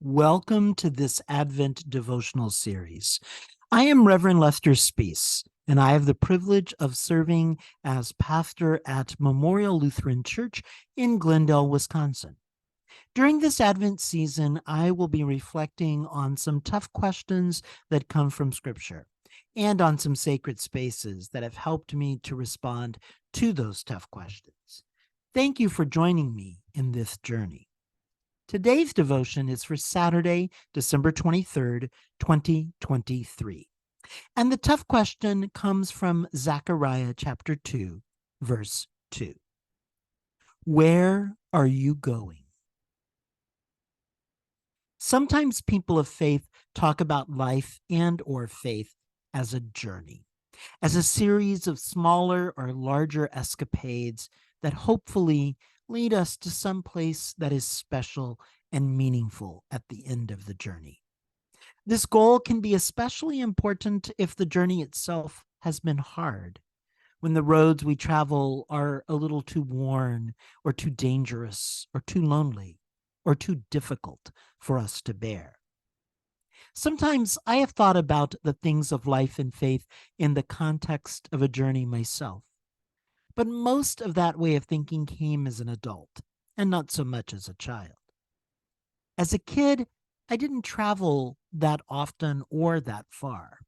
Welcome to this Advent devotional series. I am Reverend Lester Spees, and I have the privilege of serving as pastor at Memorial Lutheran Church in Glendale, Wisconsin. During this Advent season, I will be reflecting on some tough questions that come from Scripture and on some sacred spaces that have helped me to respond to those tough questions. Thank you for joining me in this journey. Today's devotion is for Saturday, December 23rd, 2023. And the tough question comes from Zechariah chapter 2, verse 2. Where are you going? Sometimes people of faith talk about life and or faith as a journey, as a series of smaller or larger escapades that hopefully lead us to some place that is special and meaningful at the end of the journey. This goal can be especially important if the journey itself has been hard, when the roads we travel are a little too worn or too dangerous or too lonely or too difficult for us to bear. Sometimes I have thought about the things of life and faith in the context of a journey myself. But most of that way of thinking came as an adult, and not so much as a child. As a kid, I didn't travel that often or that far.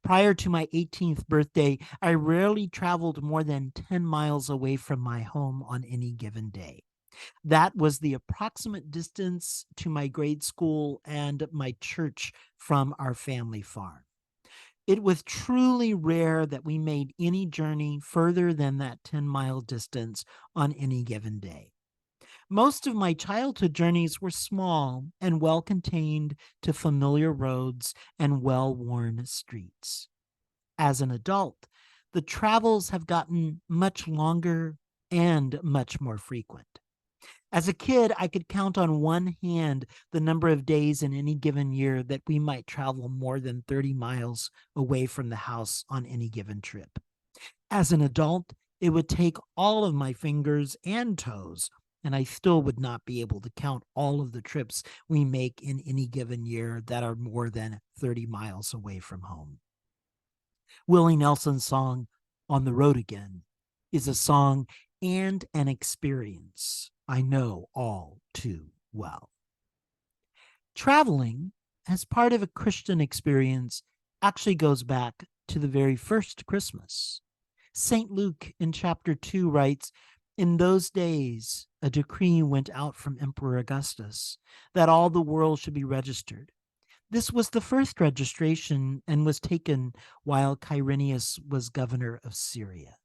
Prior to my 18th birthday, I rarely traveled more than 10 miles away from my home on any given day. That was the approximate distance to my grade school and my church from our family farm. It was truly rare that we made any journey further than that 10-mile distance on any given day. Most of my childhood journeys were small and well contained to familiar roads and well worn streets. As an adult, the travels have gotten much longer and much more frequent. As a kid, I could count on one hand the number of days in any given year that we might travel more than 30 miles away from the house on any given trip. As an adult, it would take all of my fingers and toes, and I still would not be able to count all of the trips we make in any given year that are more than 30 miles away from home. Willie Nelson's song, On the Road Again, is a song and an experience I know all too well. Traveling as part of a Christian experience actually goes back to the very first Christmas. St. Luke in chapter 2 writes, "In those days, a decree went out from Emperor Augustus that all the world should be registered. This was the first registration and was taken while Quirinius was governor of Syria.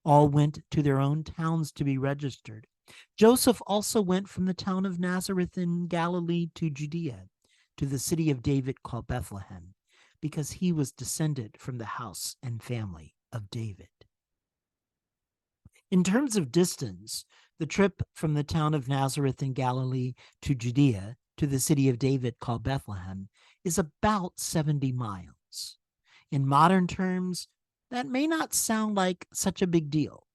All went to their own towns to be registered. Joseph also went from the town of Nazareth in Galilee to Judea, to the city of David called Bethlehem, because he was descended from the house and family of David." In terms of distance, the trip from the town of Nazareth in Galilee to Judea, to the city of David called Bethlehem, is about 70 miles. In modern terms, that may not sound like such a big deal,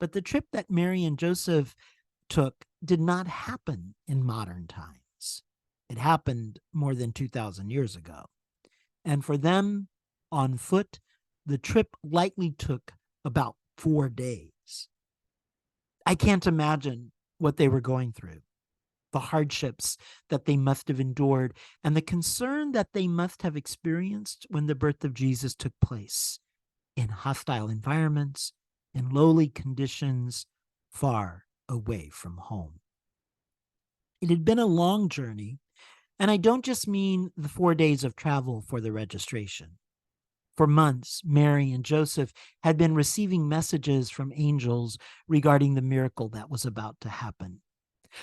but the trip that Mary and Joseph took did not happen in modern times. It happened more than 2,000 years ago. And for them, on foot, the trip likely took about 4 days. I can't imagine what they were going through, the hardships that they must have endured, and the concern that they must have experienced when the birth of Jesus took place in hostile environments, in lowly conditions, far away from home. It had been a long journey, and I don't just mean the 4 days of travel for the registration. For months, Mary and Joseph had been receiving messages from angels regarding the miracle that was about to happen.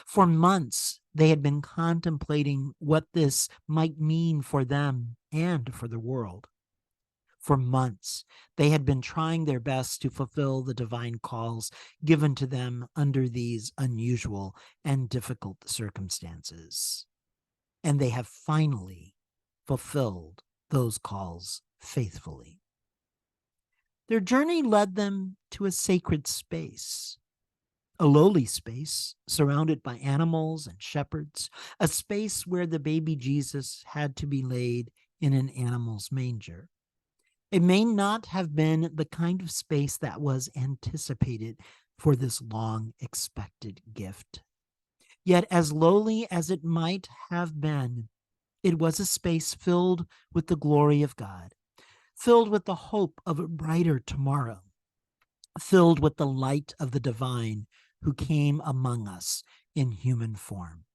For months, they had been contemplating what this might mean for them and for the world. For months, they had been trying their best to fulfill the divine calls given to them under these unusual and difficult circumstances. And they have finally fulfilled those calls faithfully. Their journey led them to a sacred space. a lowly space surrounded by animals and shepherds, a space where the baby Jesus had to be laid in an animal's manger. It may not have been the kind of space that was anticipated for this long expected gift. Yet, as lowly as it might have been, it was a space filled with the glory of God, filled with the hope of a brighter tomorrow, filled with the light of the divine who came among us in human form.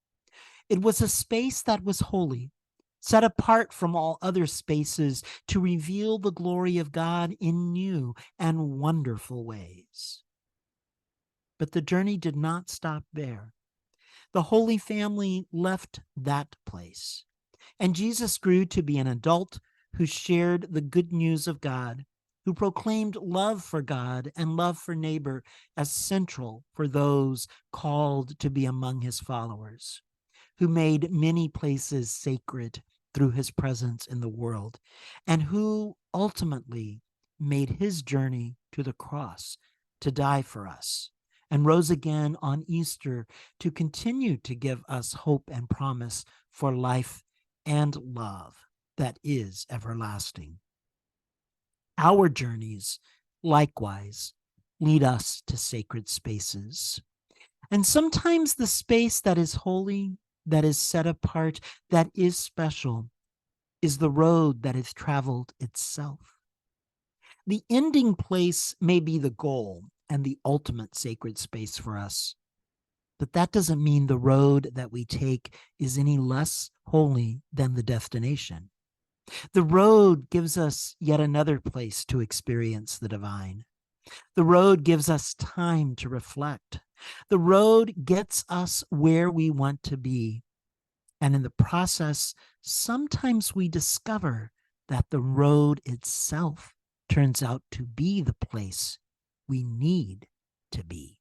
It was a space that was holy, set apart from all other spaces to reveal the glory of God in new and wonderful ways. But the journey did not stop there. The Holy Family left that place, and Jesus grew to be an adult who shared the good news of God, who proclaimed love for God and love for neighbor as central for those called to be among his followers, who made many places sacred through his presence in the world, and who ultimately made his journey to the cross to die for us and rose again on Easter to continue to give us hope and promise for life and love that is everlasting. Our journeys, likewise, lead us to sacred spaces. And sometimes the space that is holy, that is set apart, that is special, is the road that is traveled itself. The ending place may be the goal and the ultimate sacred space for us, but that doesn't mean the road that we take is any less holy than the destination. The road gives us yet another place to experience the divine. The road gives us time to reflect. The road gets us where we want to be. And in the process, sometimes we discover that the road itself turns out to be the place we need to be.